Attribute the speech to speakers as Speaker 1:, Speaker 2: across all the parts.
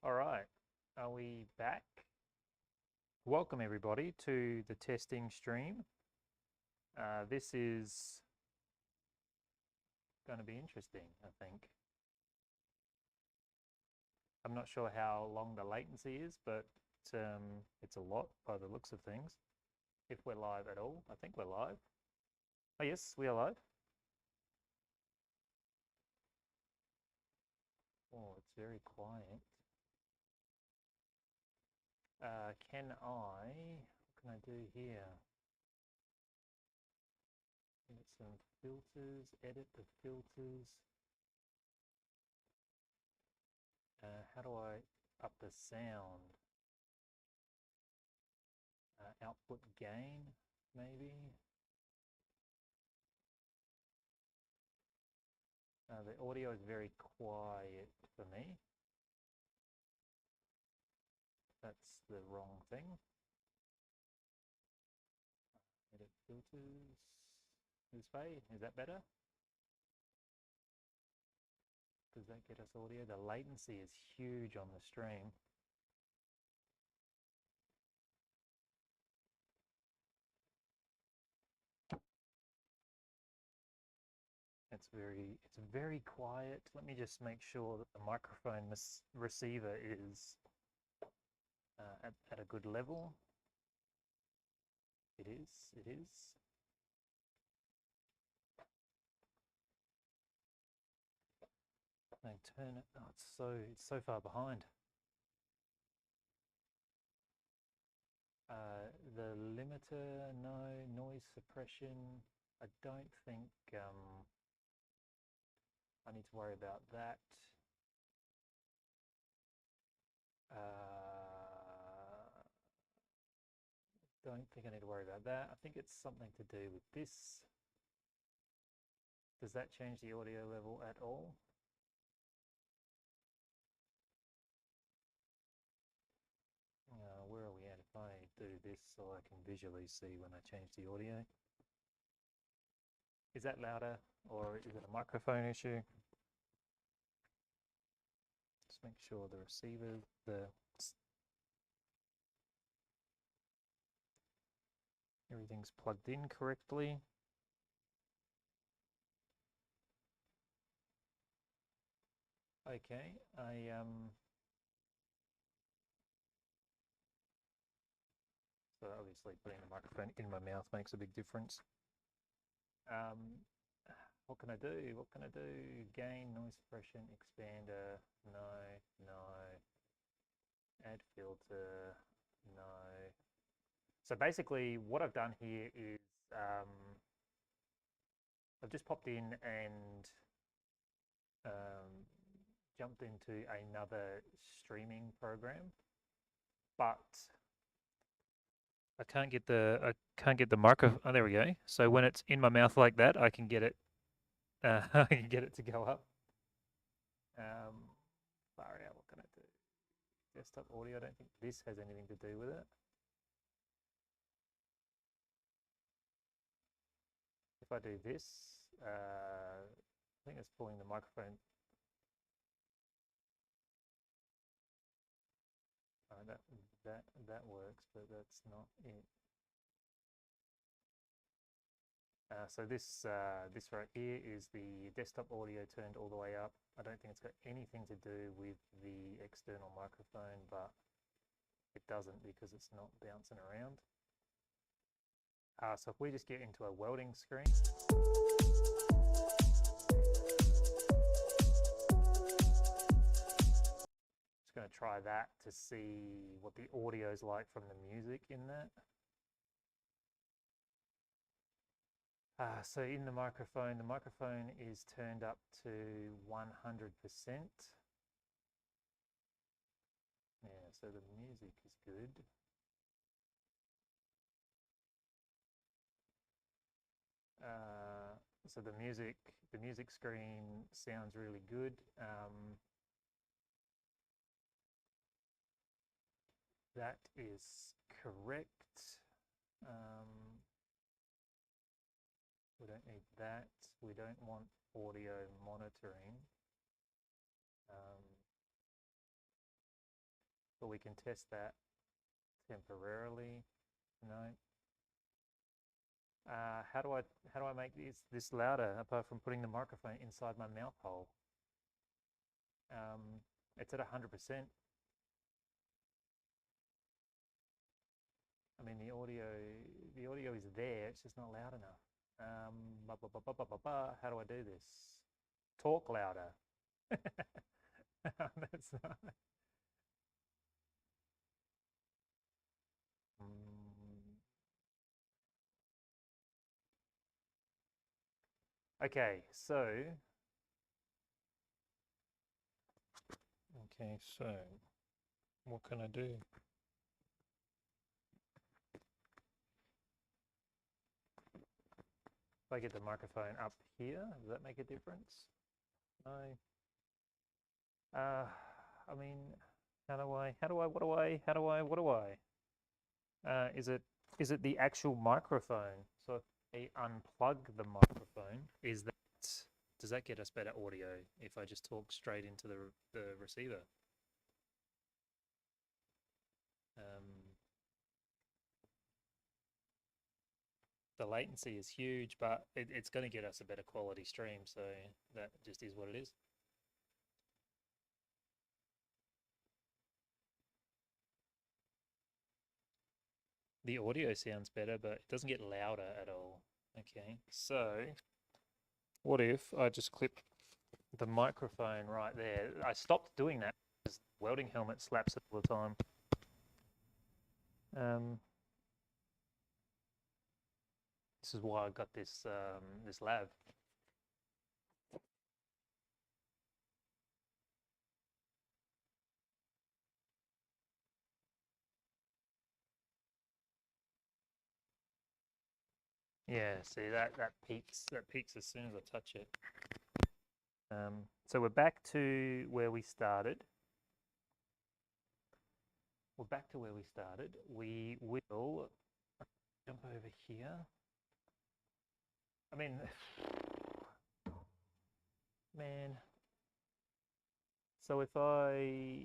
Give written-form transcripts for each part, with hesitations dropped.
Speaker 1: All right, are we back? Welcome everybody to the testing stream. This is going to be interesting, I think. I'm not sure how long the latency is, but it's a lot by the looks of things. If we're live at all, I think we're live. Oh yes, we are live. Oh, it's very quiet. What can I do here? Get some filters, edit the filters. How do I up the sound? Output gain, maybe? The audio is very quiet for me. That's the wrong thing. Edit filters. This way, is that better? Does that get us audio? The latency is huge on the stream. It's very quiet. Let me just make sure that the microphone receiver is at a good level. It is. And turn it. Oh, it's so far behind. The limiter, no. Noise suppression, I don't think I need to worry about that. Don't think I need to worry about that. I think it's something to do with this. Does that change the audio level at all? Where are we at if I do this so I can visually see when I change the audio? Is that louder or is it a microphone issue? Just make sure the receiver, everything's plugged in correctly. Okay, so obviously putting the microphone in my mouth makes a big difference. What can I do? What can I do? Gain, noise suppression, expander, no. Add filter, no. So basically what I've done here is I've just popped in and jumped into another streaming program, but I can't get the microphone. Oh, there we go. So when it's in my mouth like that, I can get it. I can get it to go up. Far out. What can I do? Desktop audio. I don't think this has anything to do with it. If I do this, I think it's pulling the microphone. That works, but that's not it. So this right here is the desktop audio turned all the way up. I don't think it's got anything to do with the external microphone, but it doesn't because it's not bouncing around. So if we just get into a welding screen. Just going to try that to see what the audio is like from the music in that. So in the microphone is turned up to 100%. Yeah, so the music is good. So the music screen sounds really good. That is correct. We don't need that. We don't want audio monitoring. but we can test that temporarily. No. How do I make this louder apart from putting the microphone inside my mouth hole? It's at 100%. I mean the audio is there, it's just not loud enough. How do I do this? Talk louder. That's not. Okay, so what can I do? If I get the microphone up here, does that make a difference? No. I mean, what do I? Is it the actual microphone? So if I unplug the microphone, does that get us better audio if I just talk straight into the receiver? The latency is huge, but it's going to get us a better quality stream, so that just is what it is. The audio sounds better, but it doesn't get louder at all. Okay, so what if I just clip the microphone right there? I stopped doing that because the welding helmet slaps it all the time. This is why I got this this lav. Yeah, see that peaks as soon as I touch it. So we're back to where we started. We're back to where we started. We will jump over here. I mean, man. So if I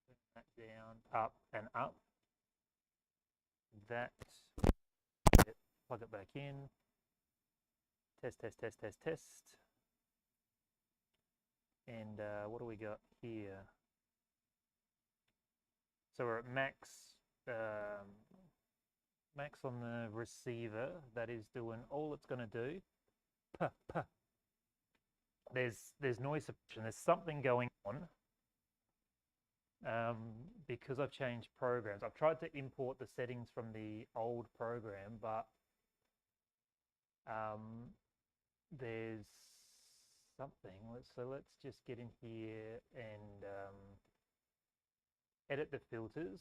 Speaker 1: turn that down, up and up, that, plug it back in, test, test, test, test, test. And what do we got here? So we're at max, max on the receiver. That is doing all it's going to do. Puh, puh. There's noise suppression. There's something going on because I've changed programs. I've tried to import the settings from the old program, but there's something. So let's just get in here and edit the filters.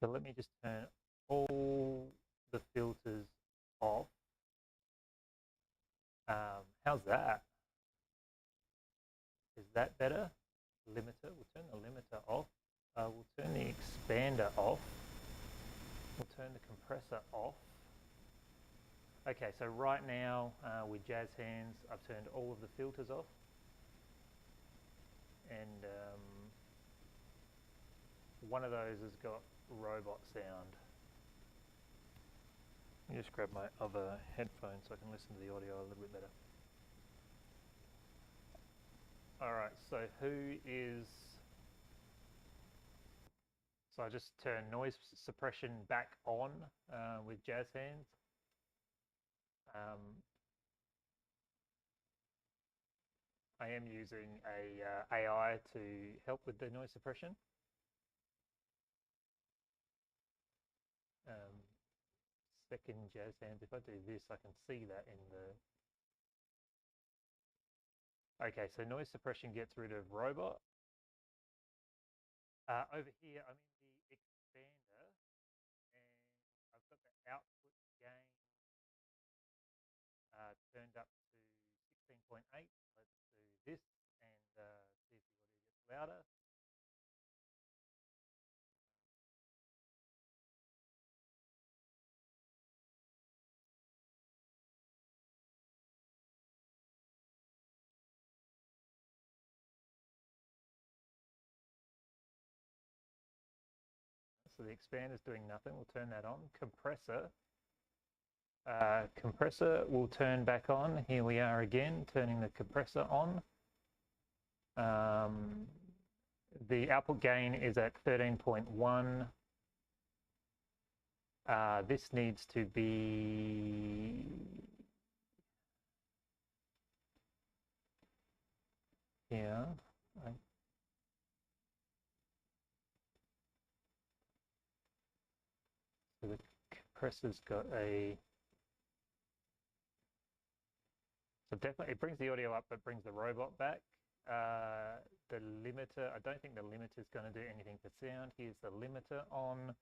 Speaker 1: So let me just turn all the filters off. How's that? Is that better? Limiter, we'll turn the limiter off. We'll turn the expander off. We'll turn the compressor off. Okay, so right now with Jazz Hands, I've turned all of the filters off. And one of those has got robot sound. Let me just grab my other headphones so I can listen to the audio a little bit better. All right, so so I just turn noise suppression back on with Jazz Hands. I am using a AI to help with the noise suppression. Second Jazz Hands, if I do this, I can see that in the... Okay, so noise suppression gets rid of robot. Over here, I'm in the expander, and I've got the output gain turned up to 16.8. Let's do this and see if the audio gets louder. So the expander's doing nothing. We'll turn that on. Compressor will turn back on. Here we are again, turning the compressor on. The output gain is at 13.1. This needs to be here. So the compressor's got a... So definitely it brings the audio up, but brings the robot back. The limiter, I don't think the limiter is going to do anything for sound. Here's the limiter on.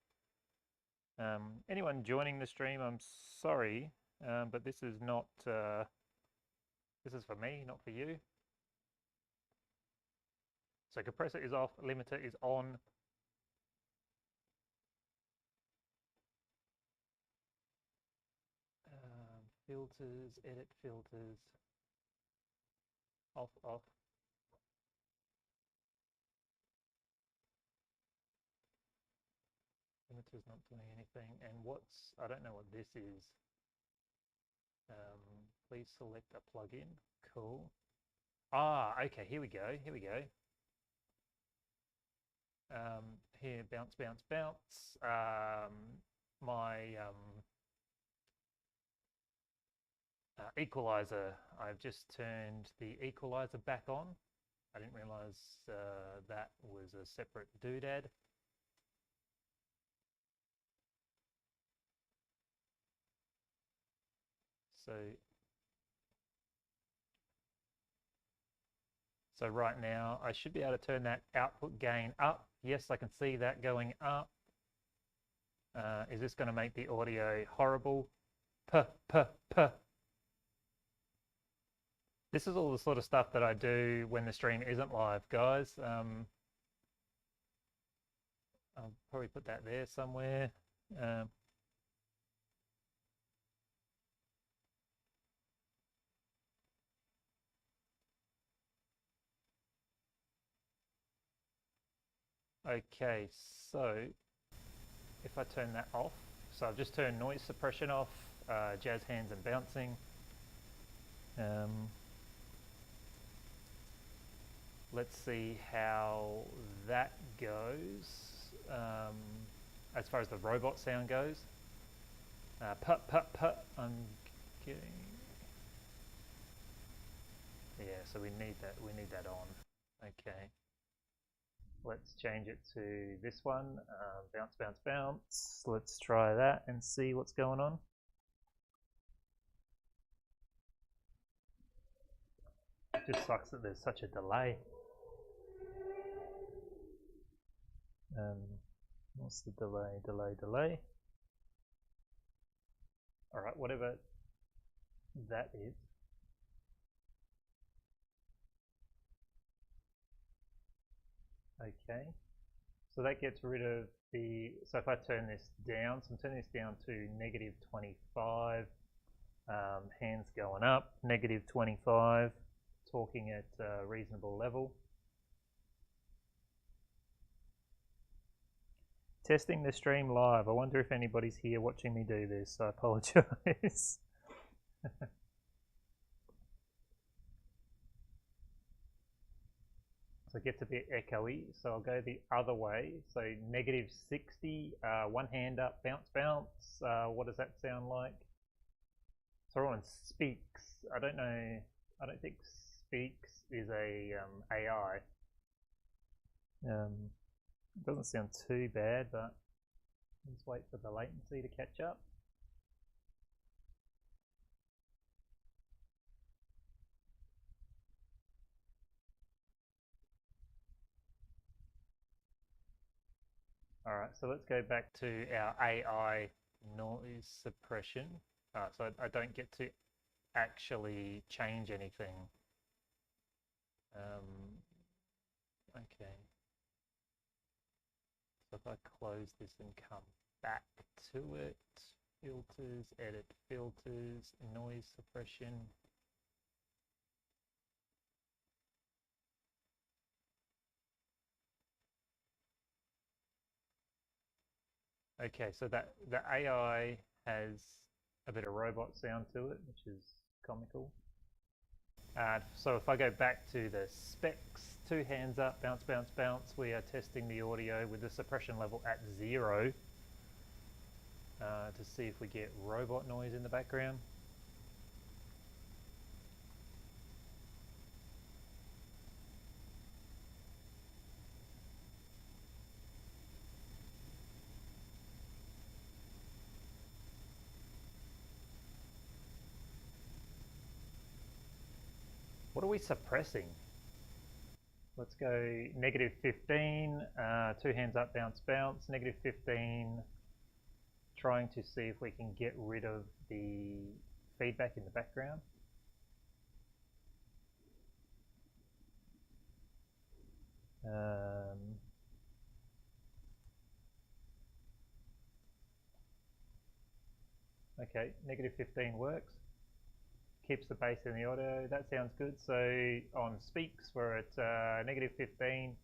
Speaker 1: Anyone joining the stream, I'm sorry, but this is not, this is for me, not for you. So compressor is off, limiter is on. Filters, edit filters, off, off. Limiter's not doing anything. And what's, I don't know what this is. Please select a plugin. Cool. Ah, okay, here we go, here we go. Here, bounce, bounce, bounce. My equalizer, I've just turned the equalizer back on. I didn't realize that was a separate doodad. So right now I should be able to turn that output gain up. Yes, I can see that going up. Is this going to make the audio horrible? This is all the sort of stuff that I do when the stream isn't live, guys. I'll probably put that there somewhere. Okay, so if I turn that off, so I've just turned noise suppression off, jazz hands and bouncing. Let's see how that goes as far as the robot sound goes. Put, I'm getting... Yeah, so we need that on. Okay. Let's change it to this one, bounce, bounce, bounce. Let's try that and see what's going on. It just sucks that there's such a delay. What's the delay? Delay. All right, whatever that is. Okay, so that gets rid of the, so if I turn this down, so I'm turning this down to -25, hands going up, -25, talking at a reasonable level. Testing the stream live. I wonder if anybody's here watching me do this. I apologize. So it gets a bit echoey, so I'll go the other way. So -60, one hand up, bounce, bounce. What does that sound like? So everyone speaks. I don't know. I don't think speaks is a AI. It doesn't sound too bad, but let's wait for the latency to catch up. All right, so let's go back to our AI noise suppression. So I don't get to actually change anything. Okay. So if I close this and come back to it, filters, edit filters, noise suppression. Okay, so that the AI has a bit of robot sound to it, which is comical. So if I go back to the specs, 2 hands up, bounce, bounce, bounce, we are testing the audio with the suppression level at 0 to see if we get robot noise in the background. What are we suppressing? Let's go -15, 2 hands up, bounce, bounce, -15, trying to see if we can get rid of the feedback in the background. Okay, -15 works. Keeps the bass in the audio. That sounds good. So on speaks, we're at -15.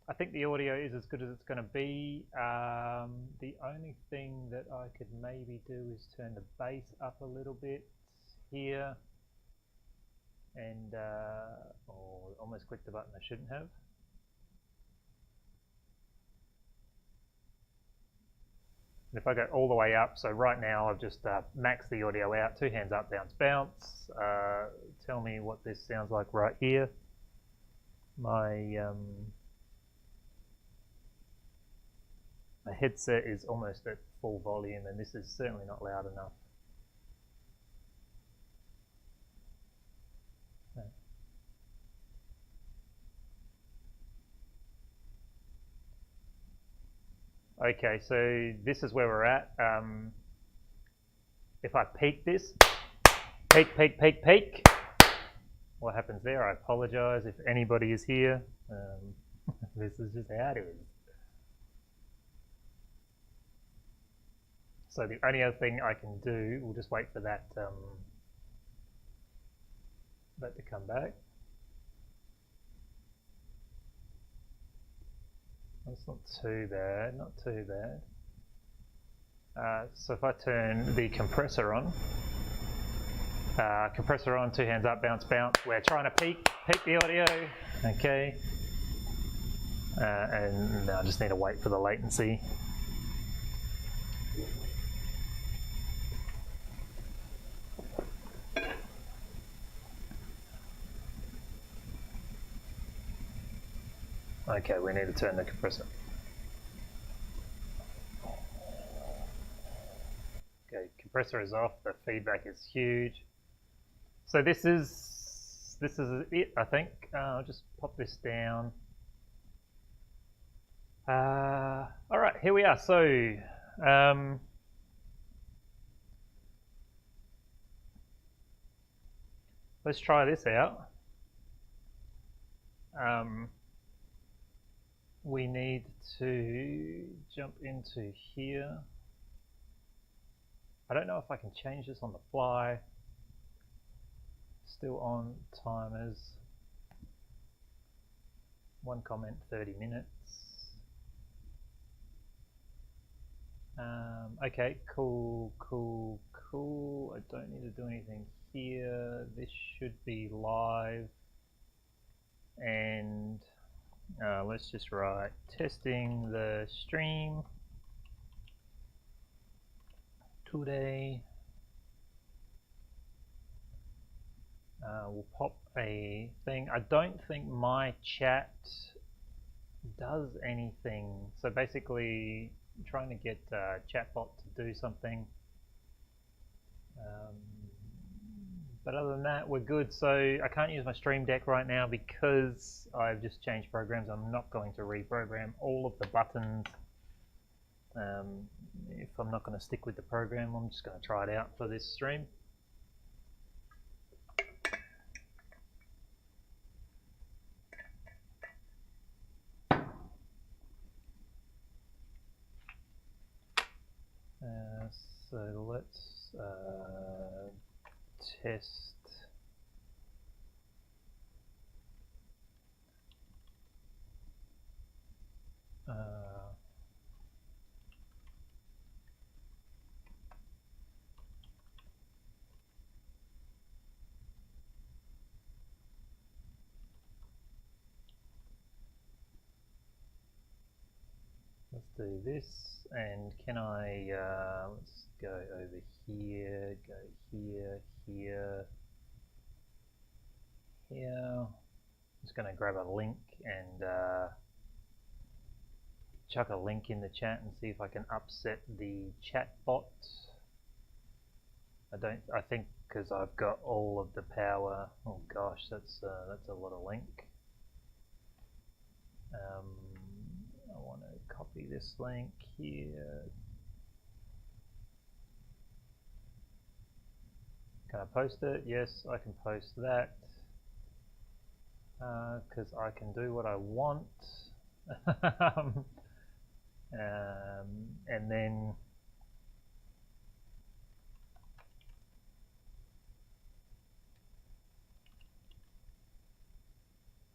Speaker 1: I think the audio is as good as it's going to be. The only thing that I could maybe do is turn the bass up a little bit here. And almost clicked the button I shouldn't have. And if I go all the way up, so right now I've just maxed the audio out, 2 hands up, bounce, bounce. Tell me what this sounds like right here. My headset is almost at full volume, and this is certainly not loud enough. Okay, so this is where we're at. If I peak this, peak, peak, peak, peak, what happens there? I apologize if anybody is here. This is just how it is. So the only other thing I can do, we'll just wait for that that to come back. That's not too bad, not too bad. So if I turn the compressor on, 2 hands up, bounce, bounce. We're trying to peak the audio, okay. And I just need to wait for the latency. Okay, we need to turn the compressor. Okay, compressor is off, the feedback is huge. So this is it, I think. I'll just pop this down. All right, here we are. So let's try this out. We need to jump into here. I don't know if I can change this on the fly. Still on timers. 1 comment, 30 minutes. Okay, cool. I don't need to do anything here. This should be live. And let's just write testing the stream today. We'll pop a thing. I don't think my chat does anything. So basically, I'm trying to get chatbot to do something. But other than that, we're good. So I can't use my Stream Deck right now because I've just changed programs. I'm not going to reprogram all of the buttons. If I'm not going to stick with the program, I'm just going to try it out for this stream. So let's test. do this, and can I, let's go over here, go here, here, here. I'm just going to grab a link and chuck a link in the chat and see if I can upset the chat bot. I think because I've got all of the power. Oh gosh, that's a lot of link. I want to copy this link here. Can I post it? Yes, I can post that because I can do what I want. And then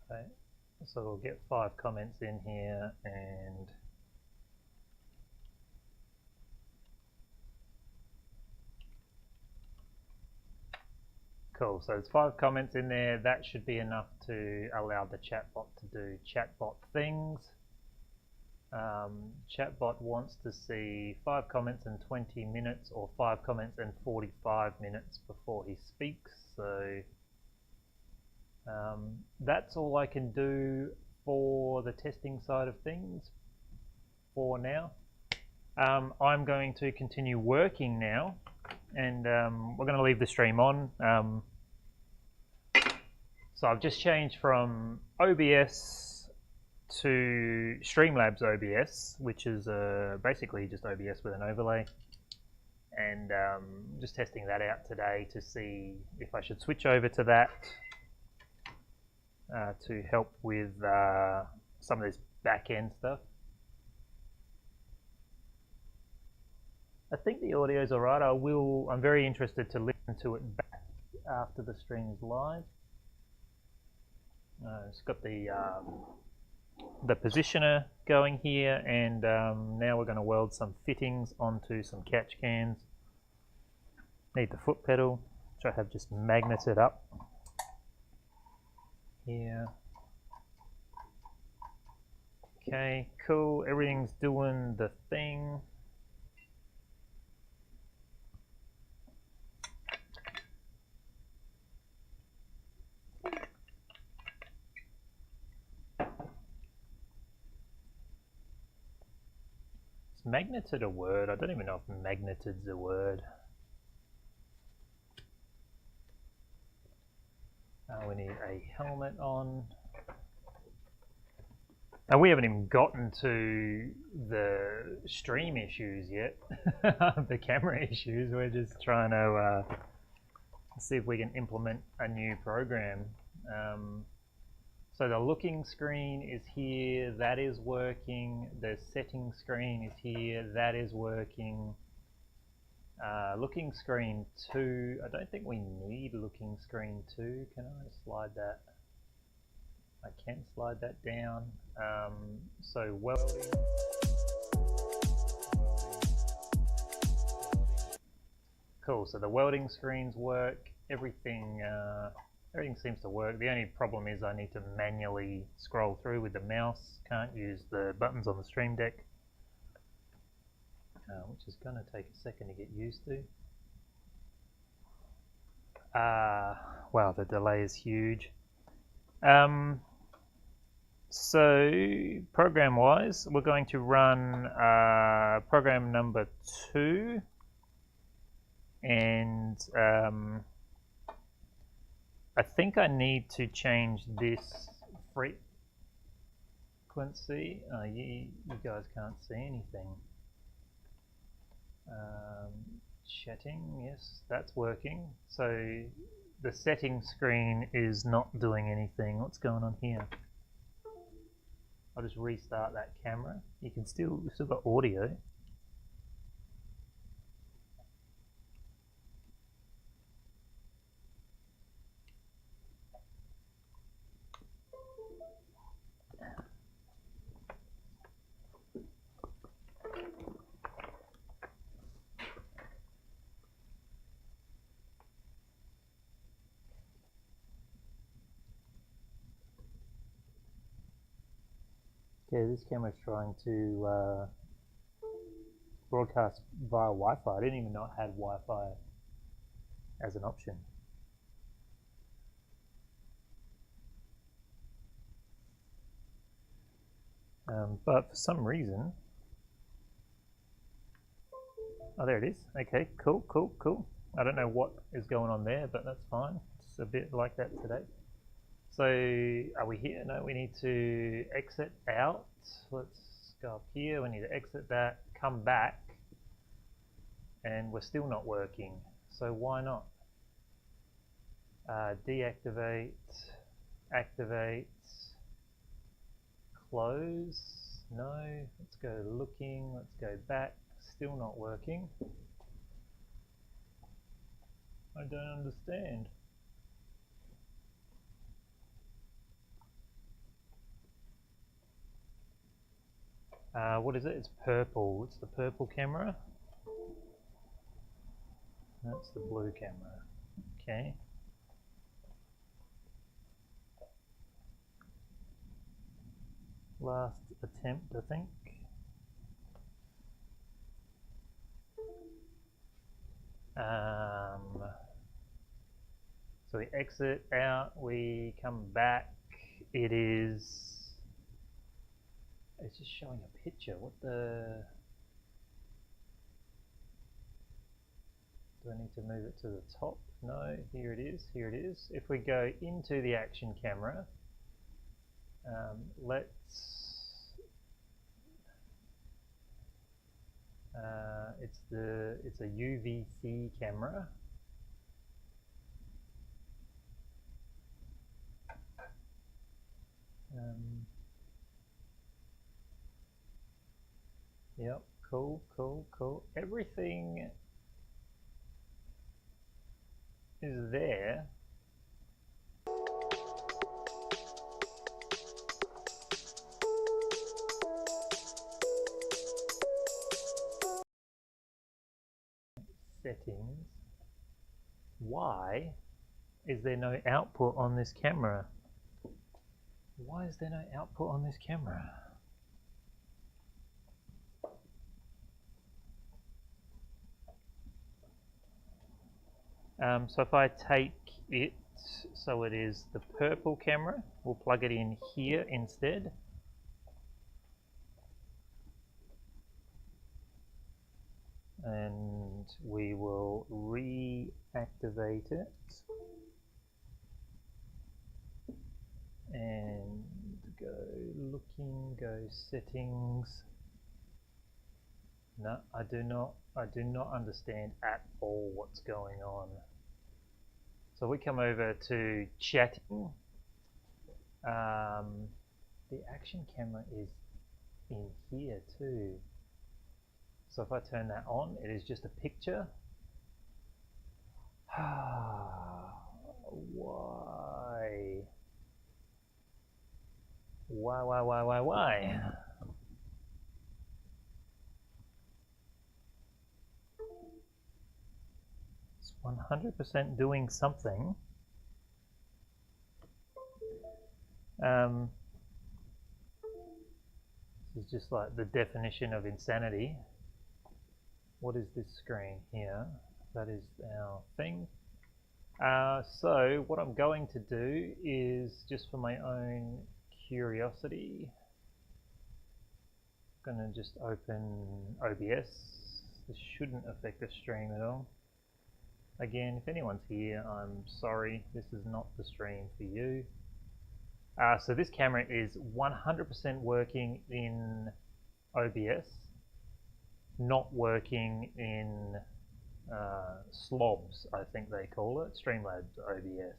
Speaker 1: okay, so we'll get 5 comments in here, and cool. So there's 5 comments in there. That should be enough to allow the chatbot to do chatbot things. Chatbot wants to see 5 comments in 20 minutes or 5 comments in 45 minutes before he speaks. So that's all I can do for the testing side of things for now. I'm going to continue working now, and we're going to leave the stream on. So I've just changed from OBS to Streamlabs OBS, which is basically just OBS with an overlay, and just testing that out today to see if I should switch over to that to help with some of this back-end stuff. I think the audio is alright. I'm very interested to listen to it back after the stream is live. It's got the positioner going here, and now we're going to weld some fittings onto some catch cans. Need the foot pedal, which I have just magneted up here. Okay, cool. Everything's doing the thing. Is magneted a word? I don't even know if magneted's a word. We need a helmet on. And we haven't even gotten to the stream issues yet, the camera issues. We're just trying to see if we can implement a new program. So the looking screen is here, that is working. The setting screen is here, that is working. Looking screen 2, I don't think we need looking screen 2. Can I slide that? I can slide that down. So welding. Cool, so the welding screens work. Everything seems to work. The only problem is I need to manually scroll through with the mouse. Can't use the buttons on the Stream Deck, which is going to take a second to get used to. Wow, the delay is huge. So program-wise, we're going to run program number 2, and I think I need to change this frequency. You guys can't see anything. Chatting, yes, that's working. So the setting screen is not doing anything. What's going on here? I'll just restart that camera. You can still got audio. Okay, this camera's trying to broadcast via Wi-Fi. I didn't even know it had Wi-Fi as an option. But for some reason, oh, there it is. Okay, cool, cool, cool. I don't know what is going on there, but that's fine. It's a bit like that today. So are we here? No, we need to exit out. Let's go up here. We need to exit that, come back, and we're still not working. So why not? Deactivate, activate, close. No, let's go looking, let's go back. Still not working. I don't understand. What is it? It's purple. It's the purple camera. That's the blue camera. Okay. Last attempt, I think. So we exit out, we come back. It's just showing a picture. What the? Do I need to move it to the top? No, here it is, here it is. If we go into the action camera, it's a UVC camera. Yep, cool, cool, cool. Everything is there. Settings. Why is there no output on this camera? Why is there no output on this camera? So if I take it, so it is the purple camera, we'll plug it in here instead. And we will reactivate it. And go looking, go settings. No, I do not understand at all what's going on. So we come over to chatting. The action camera is in here too. So if I turn that on, it is just a picture. Why? Why? It's 100% doing something. This is just like the definition of insanity. What is this screen here? That is our thing. So what I'm going to do is, just for my own curiosity, I'm going to just open OBS. This shouldn't affect the stream at all. Again, if anyone's here, I'm sorry, this is not the stream for you. So this camera is 100% working in OBS, not working in slobs, I think they call it, Streamlabs OBS.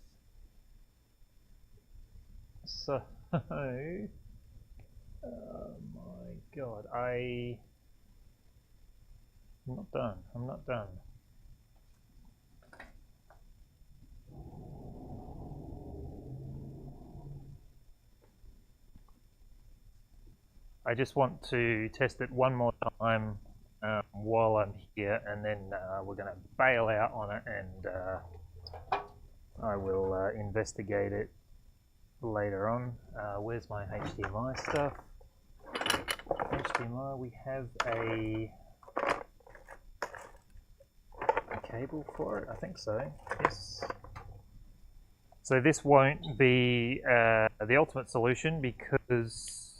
Speaker 1: So, oh my god, I'm not done, I'm not done. I just want to test it one more time while I'm here, and then we're going to bail out on it, and I will investigate it later on. Where's my HDMI stuff? HDMI, we have a cable for it? I think so. Yes. So this won't be the ultimate solution because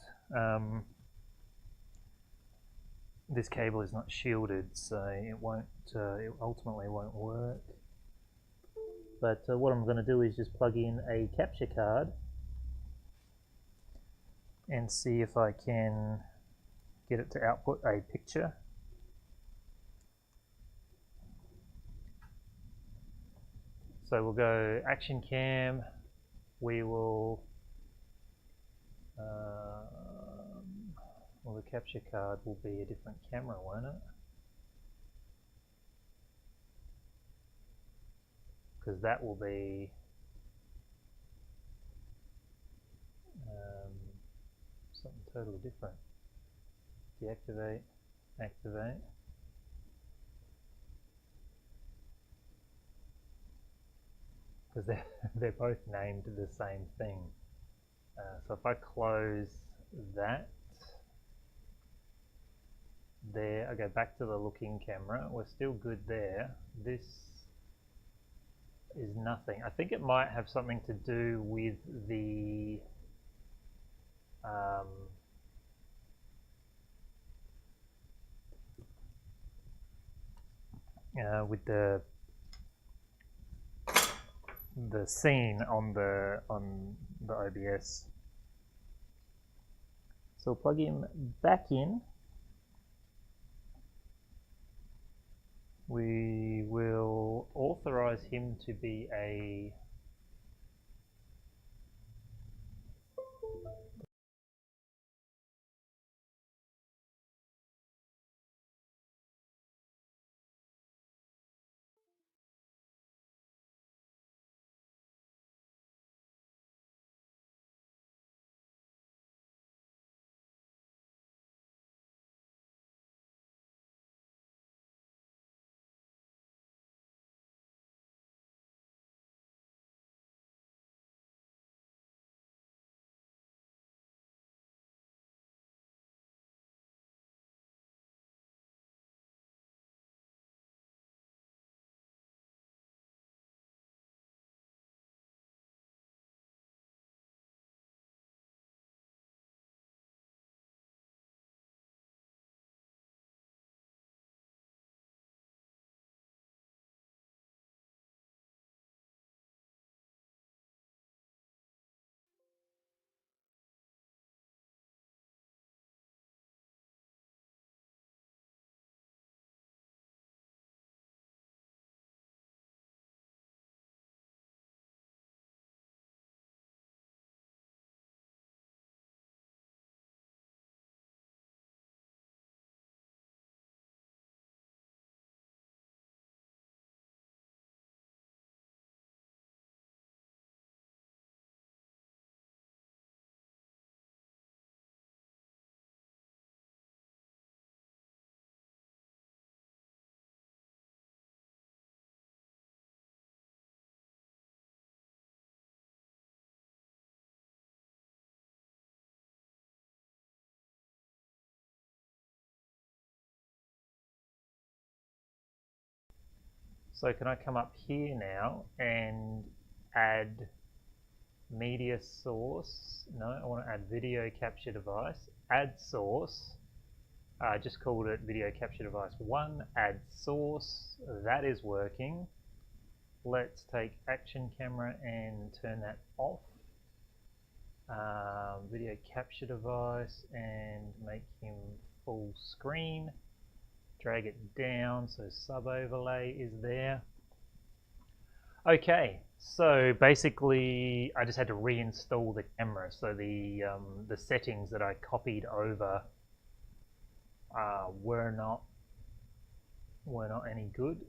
Speaker 1: this cable is not shielded, so it won't. It ultimately won't work. But what I'm going to do is just plug in a capture card and see if I can get it to output a picture. So we'll go action cam. We will, well, the capture card will be a different camera, won't it? Because that will be something totally different. Deactivate, activate. Because they're both named the same thing. So if I close that, there, I go back to the looking camera, we're still good there. This is nothing. I think it might have something to do with the with the scene on the OBS. So we'll plug him back in. We will authorize him to be a So can I come up here now and add media source? No, I want to add video capture device. Add source. I just called it video capture device 1. Add source. That is working. Let's take action camera and turn that off. Video capture device and make him full screen. Drag it down so sub overlay is there. Okay, so basically I just had to reinstall the camera. So the settings that I copied over were not any good.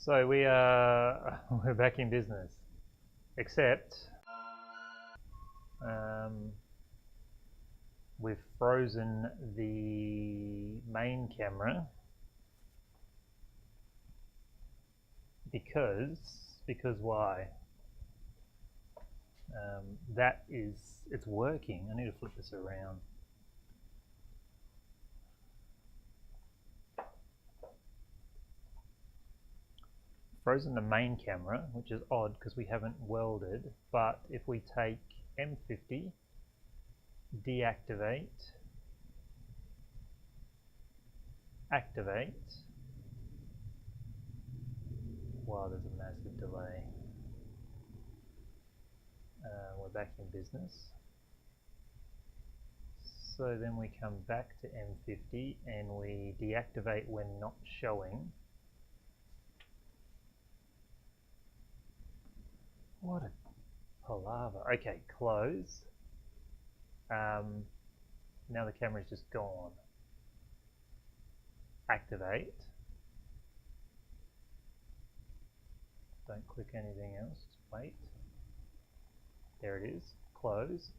Speaker 1: So we're back in business, except we've frozen the main camera because why? It's working. I need to flip this around. Frozen the main camera, which is odd because we haven't welded, but if we take M50, deactivate, activate, wow, there's a massive delay. We're back in business. So then we come back to M50 and we deactivate when not showing. What a palaver. Okay, close. Now the camera's just gone. Activate. Don't click anything else, just wait. There it is, close.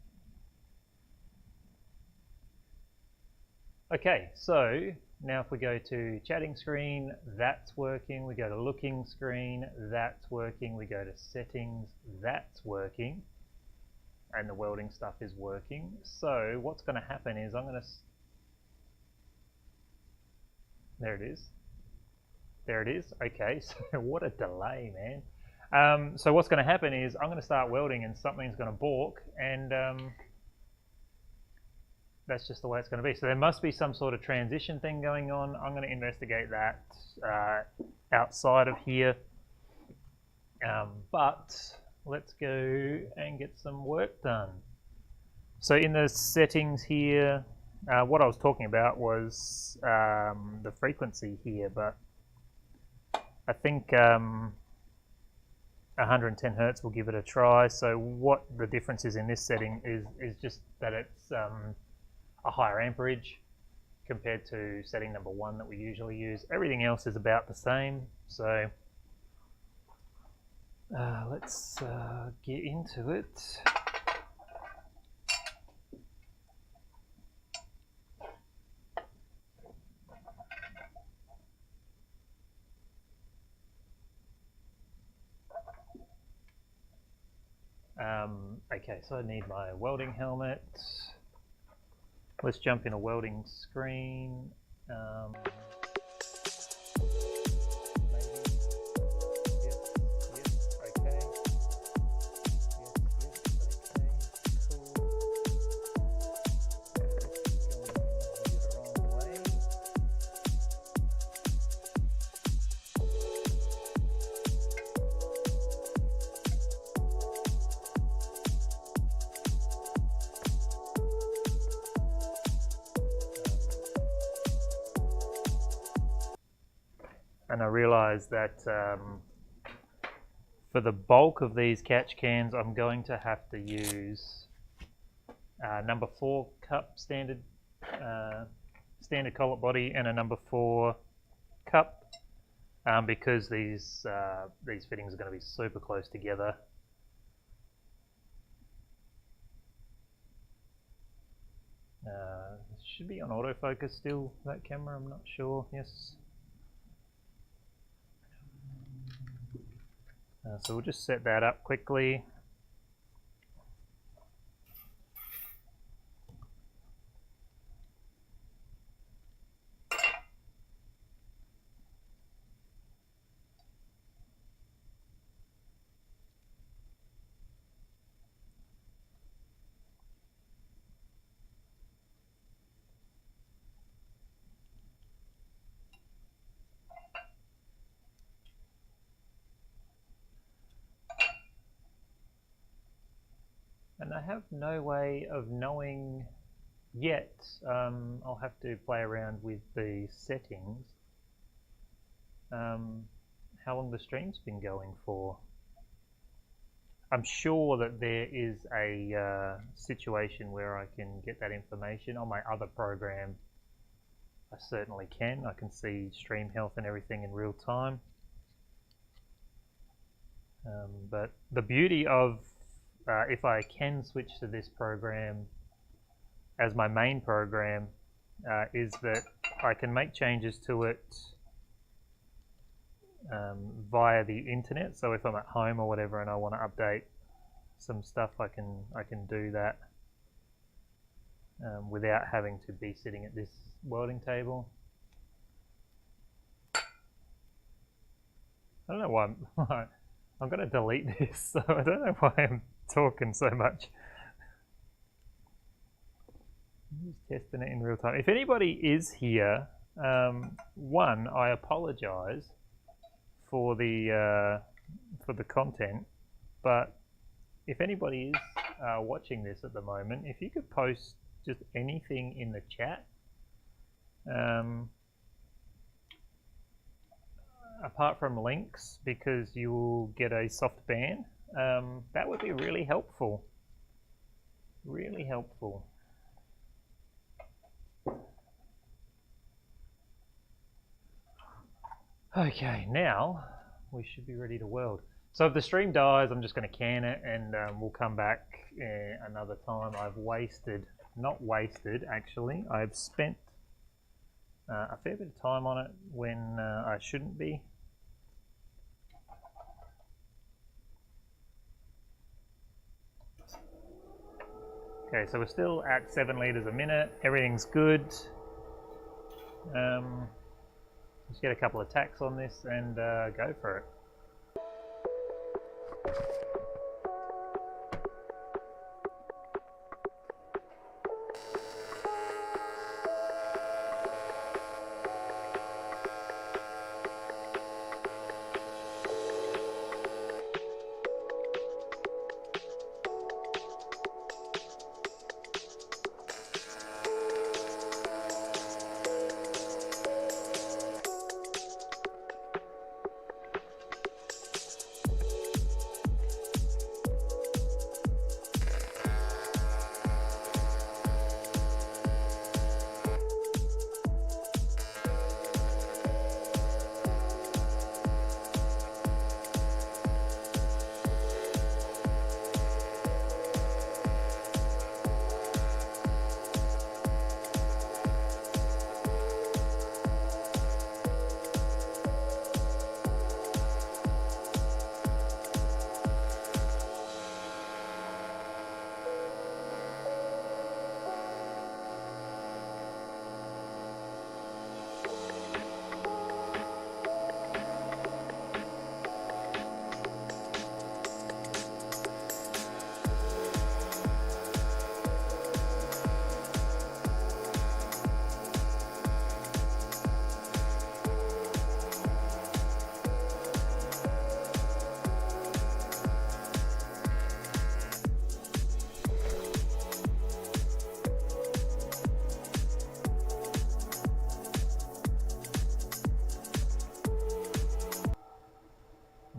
Speaker 1: Okay, so now if we go to chatting screen, that's working. We go to looking screen, that's working. We go to settings, that's working. And the welding stuff is working. So what's going to happen is I'm going to... There it is. There it is. Okay, so what a delay, man. So what's going to happen is I'm going to start welding and something's going to balk, and that's just the way it's going to be. So there must be some sort of transition thing going on. I'm going to investigate that outside of here. But let's go and get some work done. So in the settings here, what I was talking about was the frequency here, but I think 110 Hertz will give it a try. So what the difference is in this setting is just that it's a higher amperage compared to setting number 1 that we usually use. Everything else is about the same. So let's get into it. Okay, so I need my welding helmet. Let's jump in a welding screen. And I realized that for the bulk of these catch cans, I'm going to have to use number 4 cup standard collet body and a number 4 cup because these fittings are going to be super close together. It should be on autofocus still, that camera, I'm not sure. Yes. So we'll just set that up quickly. And I have no way of knowing yet. I'll have to play around with the settings. How long the stream's been going for. I'm sure that there is a situation where I can get that information. On my other program, I certainly can. I can see stream health and everything in real time. But the beauty of if I can switch to this program as my main program is that I can make changes to it via the internet. So if I'm at home or whatever and I want to update some stuff, I can do that without having to be sitting at this welding table. I don't know why I'm going to delete this, so I don't know why I'm talking so much. I'm just testing it in real time. If anybody is here, one, I apologize for the content, but if anybody is watching this at the moment, if you could post just anything in the chat, apart from links, because you will get a soft ban, that would be really helpful. Really helpful. Okay, now we should be ready to weld. So if the stream dies, I'm just going to can it and we'll come back another time. I've I've spent a fair bit of time on it when I shouldn't be. Okay, so we're still at 7 litres a minute. Everything's good. Just get a couple of tacks on this and go for it.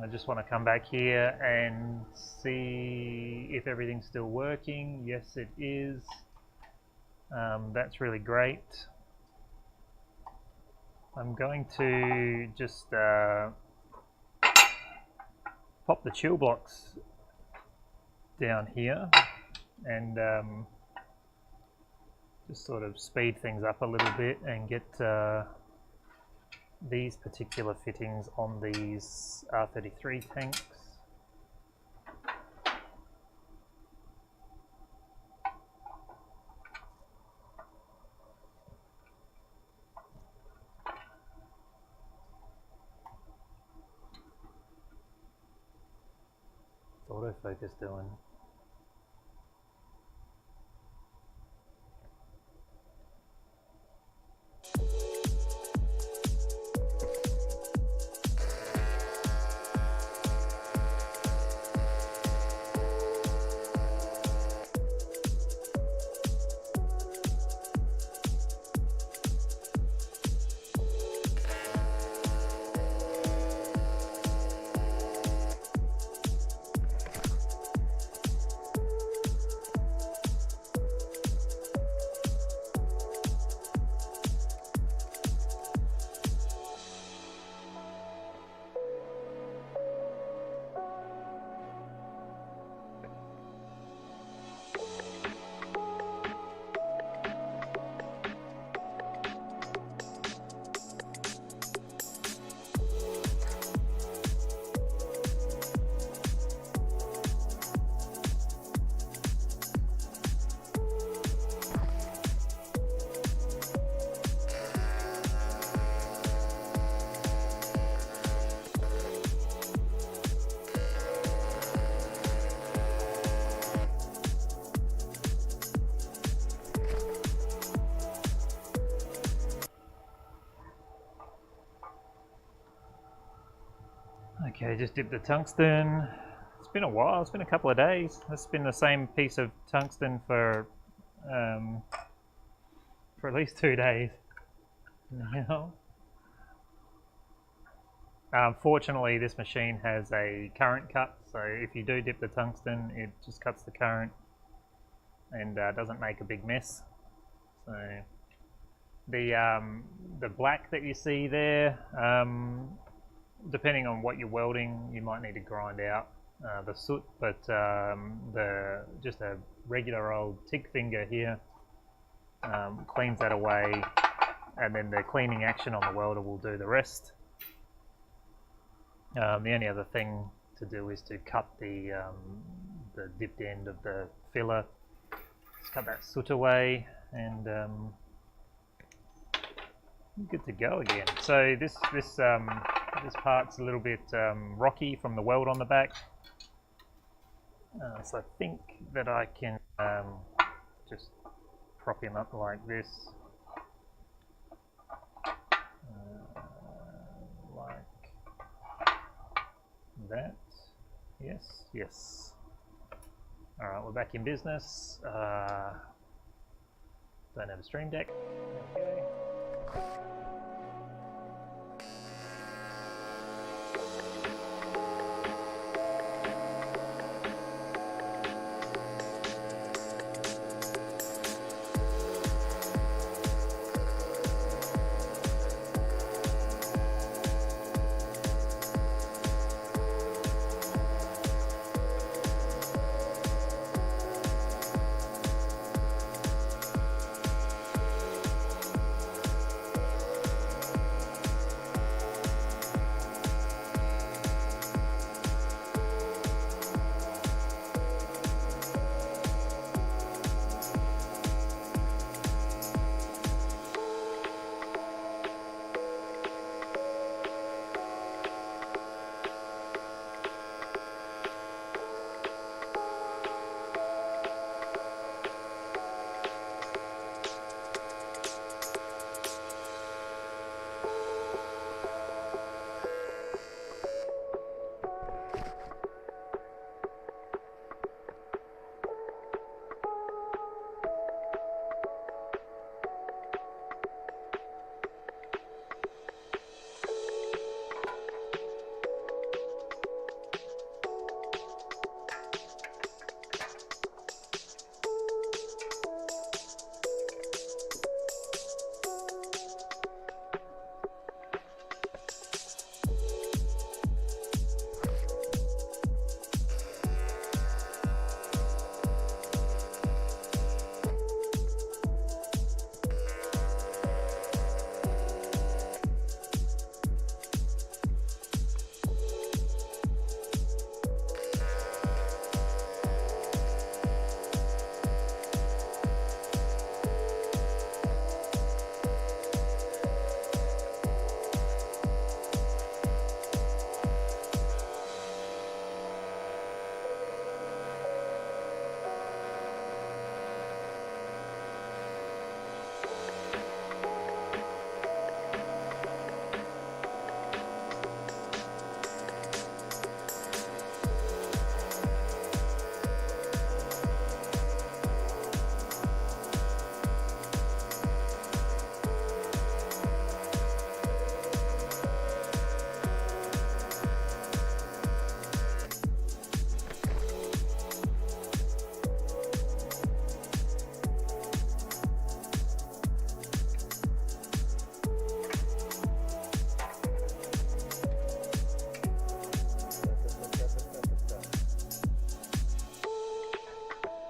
Speaker 1: I just want to come back here and see if everything's still working. Yes, it is. That's really great. I'm going to just pop the chill blocks down here and just sort of speed things up a little bit and get these particular fittings on these R33 tanks. What's autofocus doing? Okay, just dip the tungsten. It's been a while, it's been a couple of days. It's been the same piece of tungsten for at least 2 days now. Fortunately, this machine has a current cut, so if you do dip the tungsten, it just cuts the current and doesn't make a big mess. So the black that you see there, depending on what you're welding, you might need to grind out the soot, but just a regular old TIG finger here cleans that away, and then the cleaning action on the welder will do the rest. The only other thing to do is to cut the dipped end of the filler. Just cut that soot away, and good to go again. So this part's a little bit rocky from the weld on the back. So I think that I can just prop him up like this. Like that. Yes, yes. All right, we're back in business. Don't have a stream deck. There we go.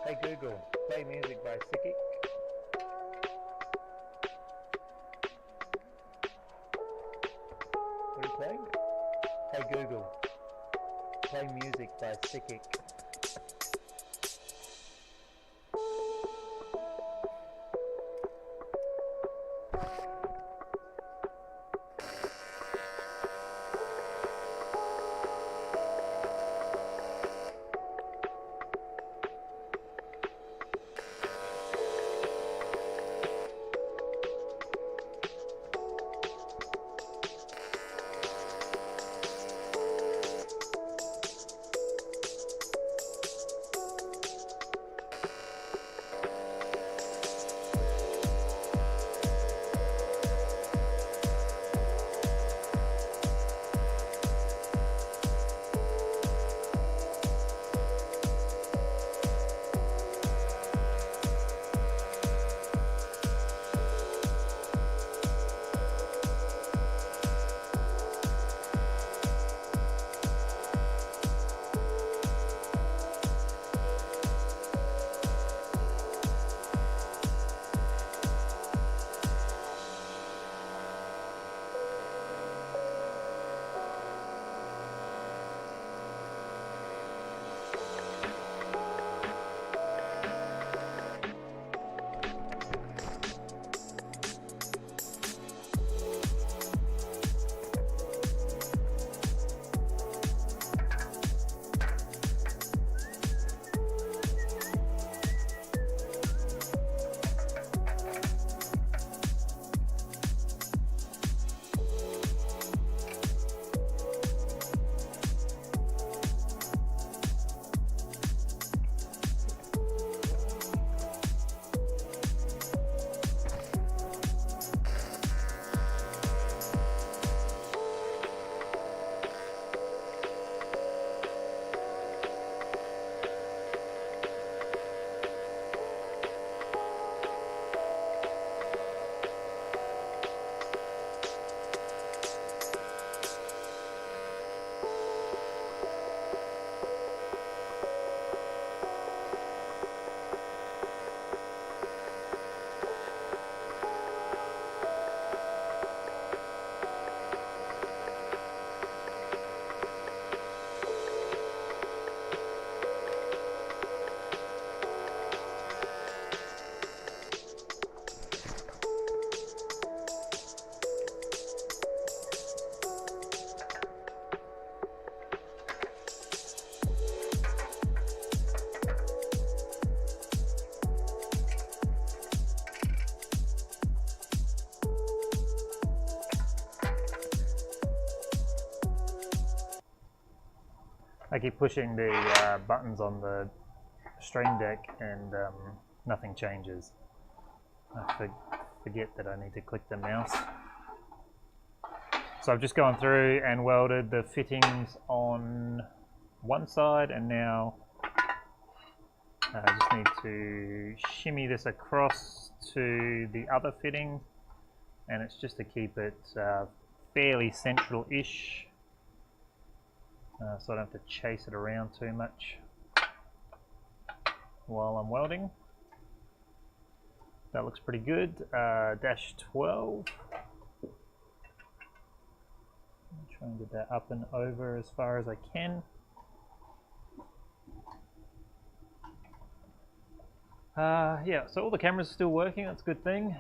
Speaker 1: Hey Google, play music by Siki. What are you playing? Hey Google, play music by Siki. I keep pushing the buttons on the Stream Deck and nothing changes. I forget that I need to click the mouse. So I've just gone through and welded the fittings on one side, and now I just need to shimmy this across to the other fitting, and it's just to keep it fairly central-ish, so I don't have to chase it around too much while I'm welding. That looks pretty good. Dash 12. I'll try and get that up and over as far as I can. Yeah, so all the cameras are still working, that's a good thing.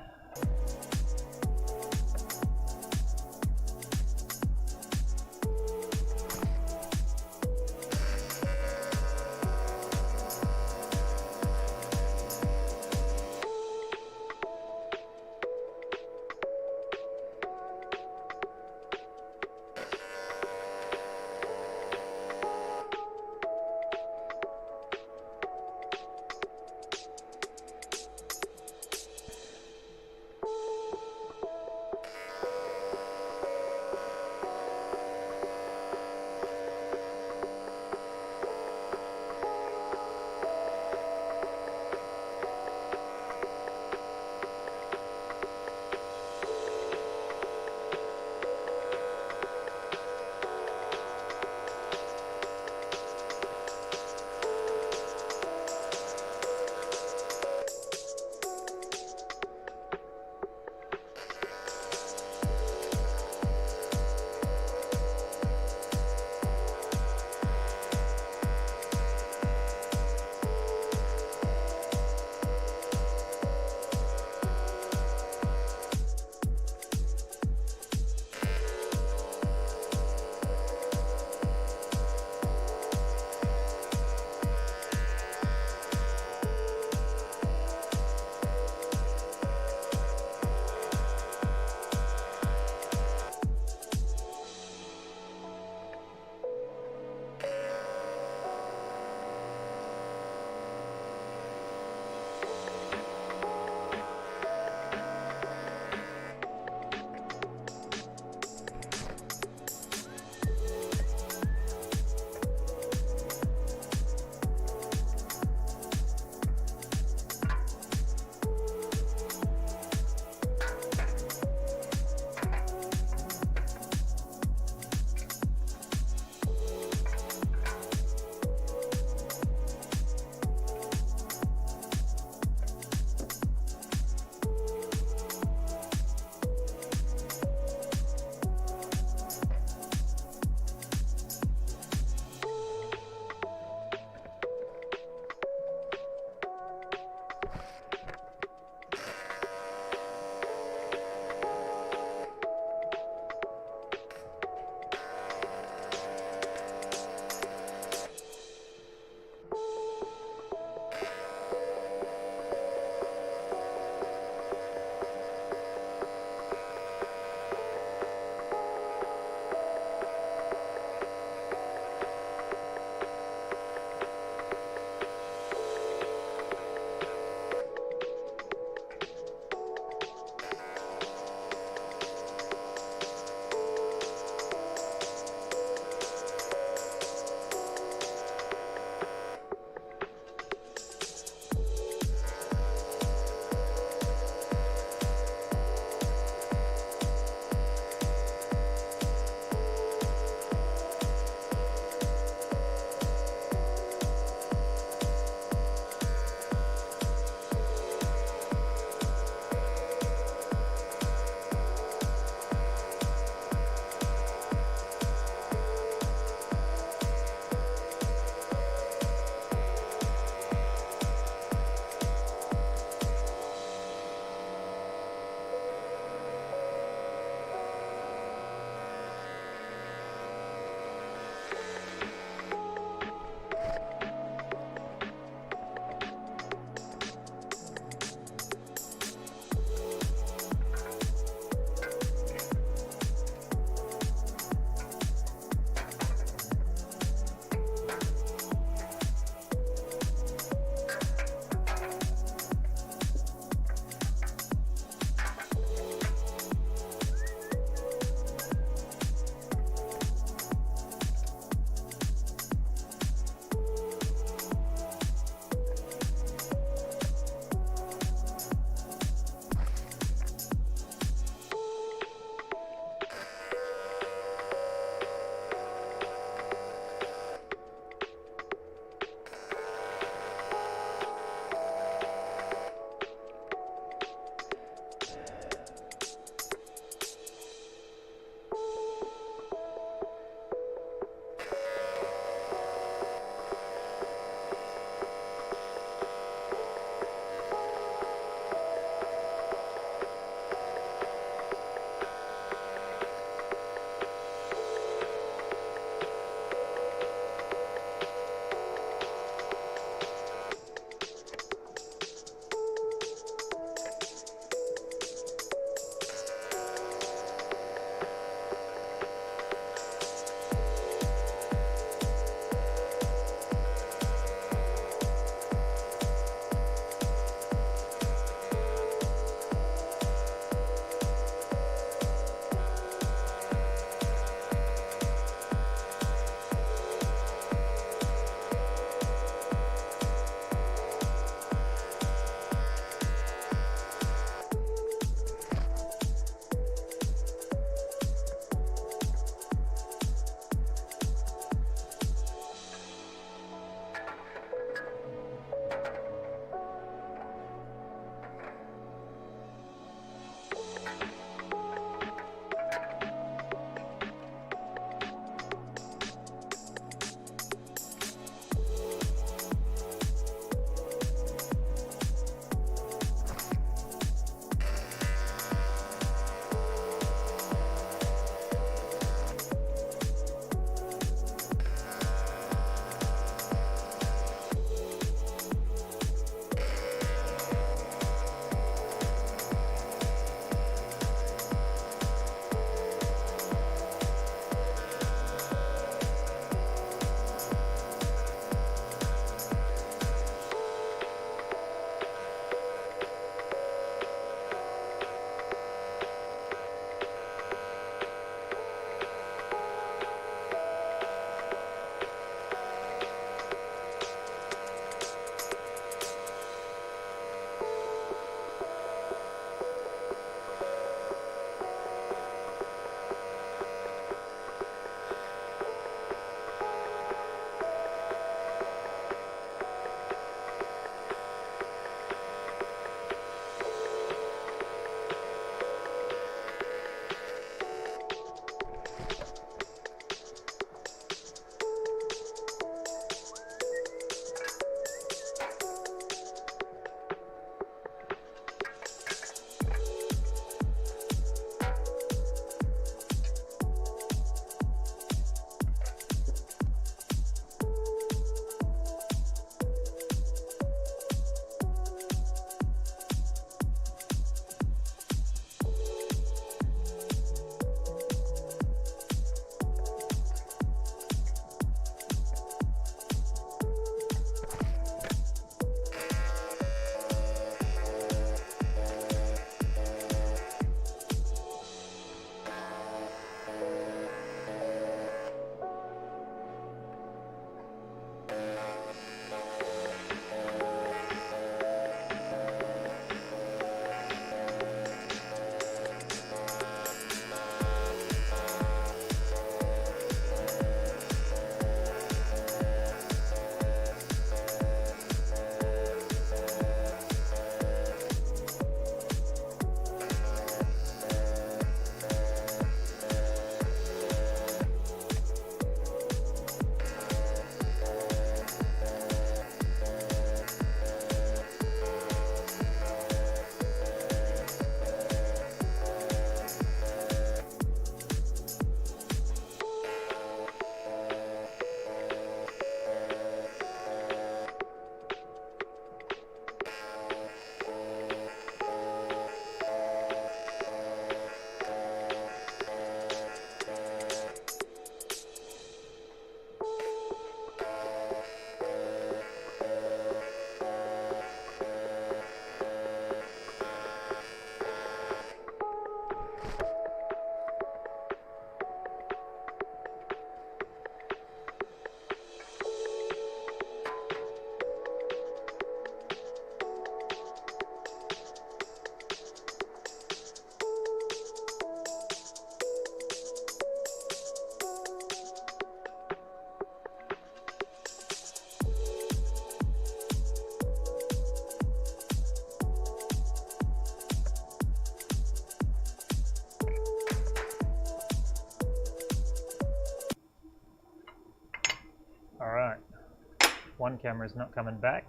Speaker 1: one camera is not coming back,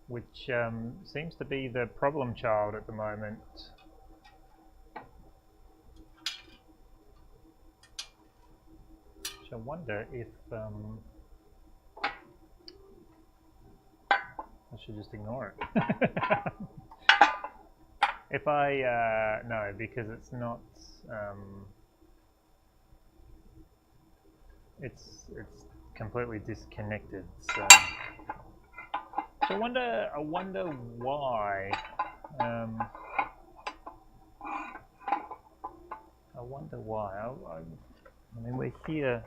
Speaker 1: which seems to be the problem child at the moment. Which I wonder if I should just ignore it. If I no, because it's not. It's completely disconnected. So I wonder why. I wonder why. I mean, we're here.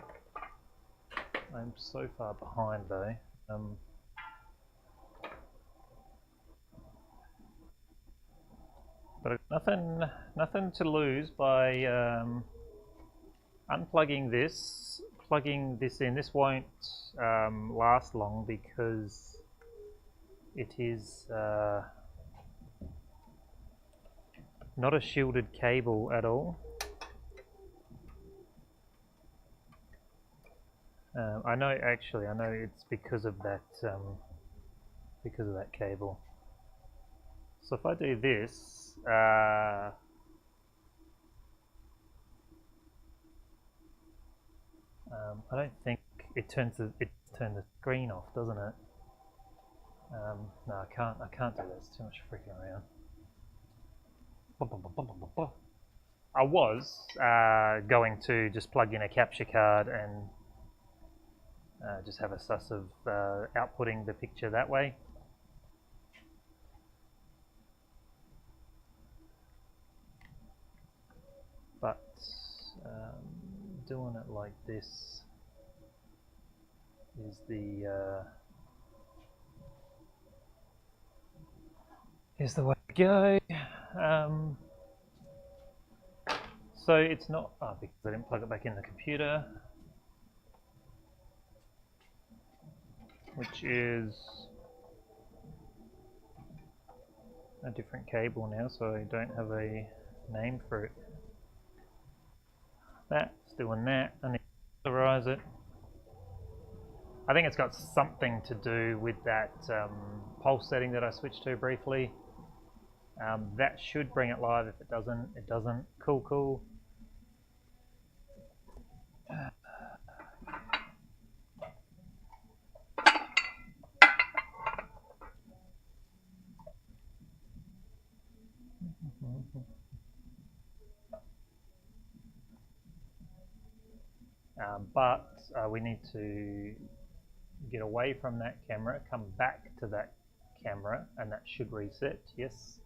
Speaker 1: I'm so far behind though. But nothing to lose by unplugging this, plugging this in. This won't last long because it is not a shielded cable at all. I know it's because of that cable. So if I do this, I don't think it turns the screen off, doesn't it? No, I can't do that. It's too much freaking around. I was going to just plug in a capture card and just have a suss of outputting the picture that way. But doing it like this is the way to go. So it's not because I didn't plug it back in the computer, which is a different cable now, so I don't have a name for it. That's doing that. I need to authorize it. I think it's got something to do with that pulse setting that I switched to briefly. That should bring it live. If it doesn't, it doesn't. Cool. But we need to get away from that camera, come back to that camera, and that should reset. Yes.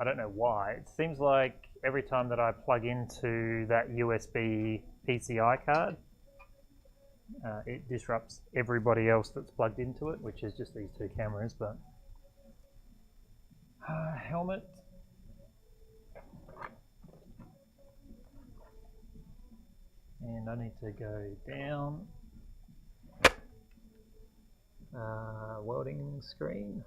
Speaker 1: I don't know why. It seems like every time that I plug into that USB PCI card, it disrupts everybody else that's plugged into it, which is just these two cameras. But helmet. And I need to go down. Welding screen.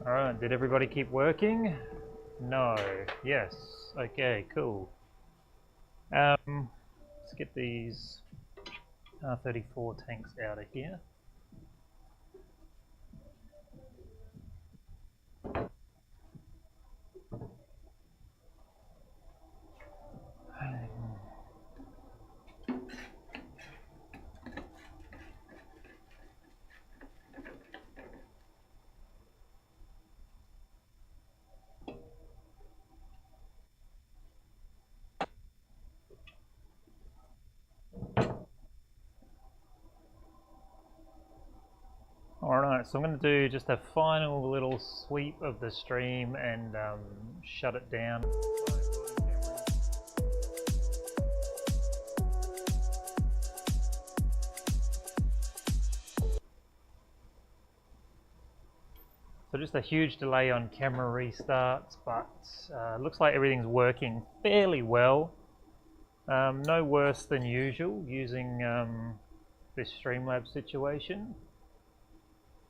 Speaker 1: Alright, did everybody keep working? No. Yes. Okay, cool. Let's get these R34 tanks out of here. Alright, so I'm going to do just a final little sweep of the stream and shut it down. So just a huge delay on camera restarts, but looks like everything's working fairly well. No worse than usual using this Streamlabs situation.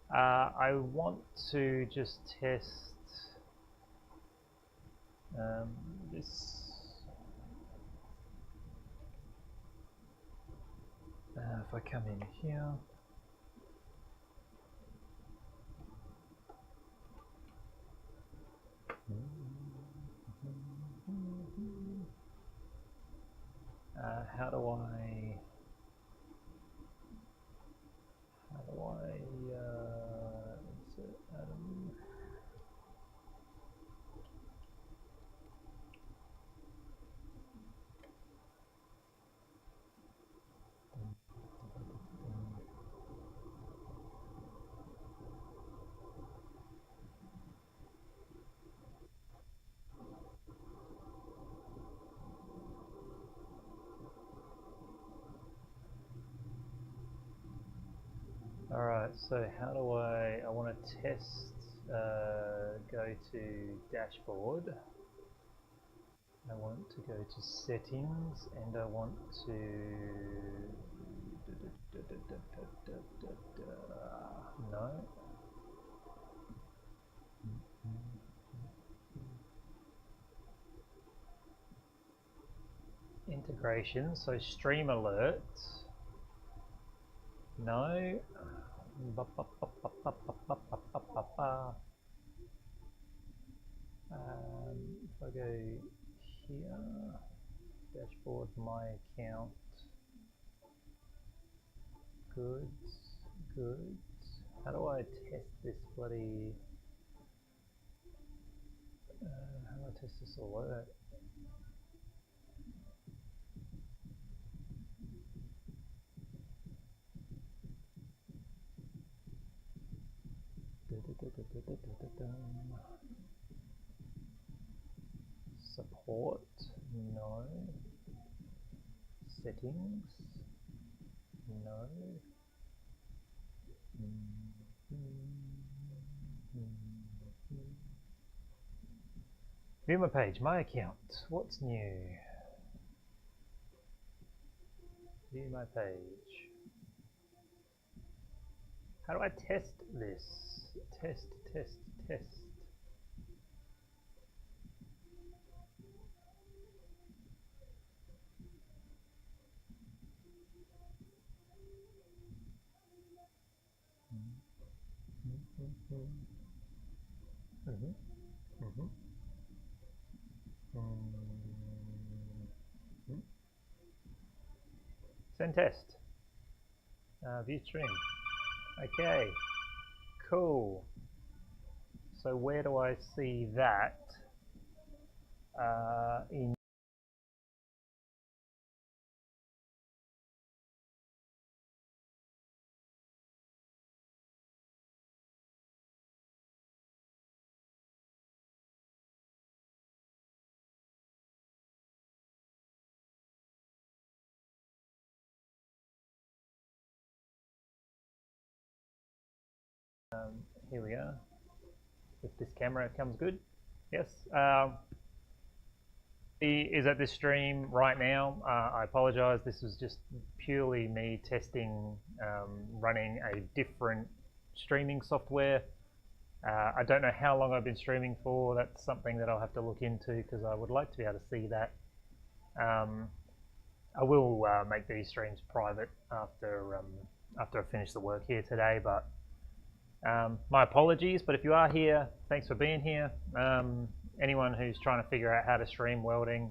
Speaker 1: I want to just test this. If I come in here. How do I insert Adam? Alright, so how do I want to test, go to dashboard, I want to go to settings, and I want to, no, integration, so stream alert, no. If I go here, dashboard, my account, goods. How do I test this bloody? How do I test this alert? Support, no. Settings, no. View my page, my account, what's new? View my page. How do I test this? Test. Send test. View stream. Okay, cool. So where do I see that? In here we are. If this camera comes good, yes. Is at this stream right now. I apologize. This was just purely me testing, running a different streaming software. I don't know how long I've been streaming for. That's something that I'll have to look into because I would like to be able to see that. I will make these streams private after I finish the work here today. But my apologies. But if you are here, thanks for being here. Anyone who's trying to figure out how to stream welding,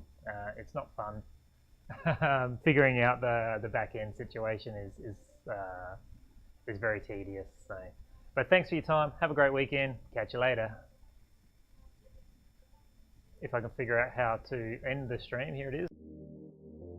Speaker 1: it's not fun. Figuring out the back end situation is very tedious. So, but thanks for your time. Have a great weekend. Catch you later. If I can figure out how to end the stream, here it is.